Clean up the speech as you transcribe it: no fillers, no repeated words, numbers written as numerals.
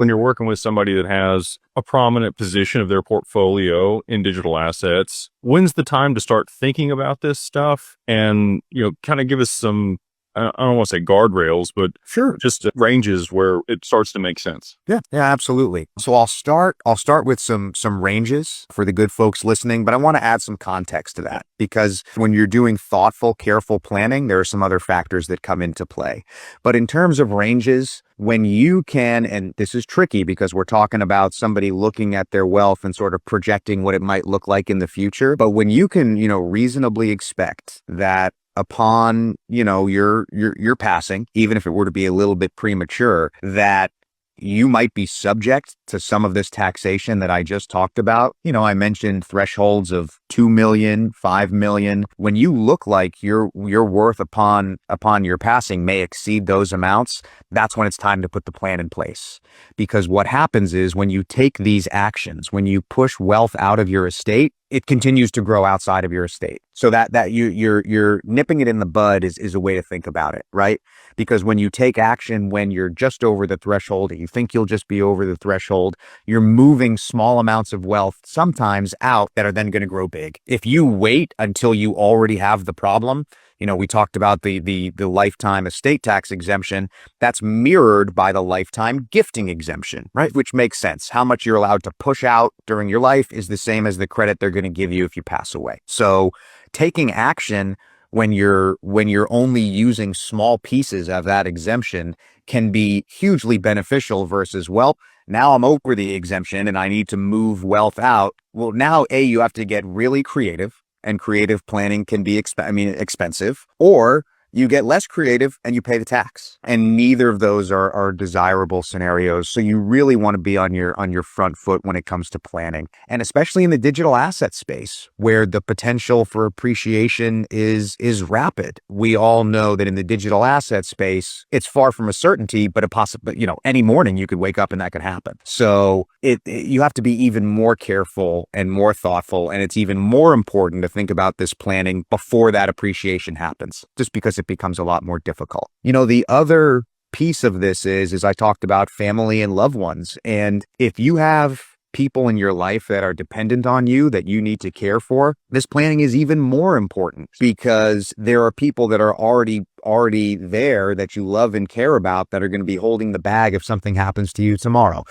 when you're working with somebody that has a prominent position of their portfolio in digital assets, when's the time to start thinking about this stuff and, kind of give us some, I don't want to say guardrails, but Sure. just ranges where it starts to make sense. Yeah, absolutely. So I'll start with some ranges for the good folks listening, but I want to add some context to that because when you're doing thoughtful, careful planning, there are some other factors that come into play. But in terms of ranges, when you can, and this is tricky because we're talking about somebody looking at their wealth and sort of projecting what it might look like in the future, but when you can, reasonably expect that upon, your passing, even if it were to be a little bit premature, that you might be subject to some of this taxation that I just talked about. I mentioned thresholds of 2 million, 5 million. When you look like your worth upon your passing may exceed those amounts, that's when it's time to put the plan in place. Because what happens is when you take these actions, when you push wealth out of your estate, it continues to grow outside of your estate. So that you're nipping it in the bud is a way to think about it, right? Because when you take action when you're just over the threshold, and you think you'll just be over the threshold, you're moving small amounts of wealth sometimes out that are then going to grow big. If you wait until you already have the problem, we talked about the lifetime estate tax exemption. That's mirrored by the lifetime gifting exemption, right? Which makes sense. How much you're allowed to push out during your life is the same as the credit they're going to give you if you pass away. So taking action when you're only using small pieces of that exemption can be hugely beneficial versus, well, now I'm over the exemption and I need to move wealth out. Well, now, you have to get really creative. And creative planning can be expensive, or you get less creative and you pay the tax. And neither of those are desirable scenarios. So you really want to be on your front foot when it comes to planning. And especially in the digital asset space where the potential for appreciation is rapid. We all know that in the digital asset space, it's far from a certainty, but any morning you could wake up and that could happen. So you have to be even more careful and more thoughtful. And it's even more important to think about this planning before that appreciation happens, just because it becomes a lot more difficult. The other piece of this is I talked about family and loved ones. And if you have people in your life that are dependent on you that you need to care for, this planning is even more important because there are people that are already there that you love and care about that are going to be holding the bag if something happens to you tomorrow.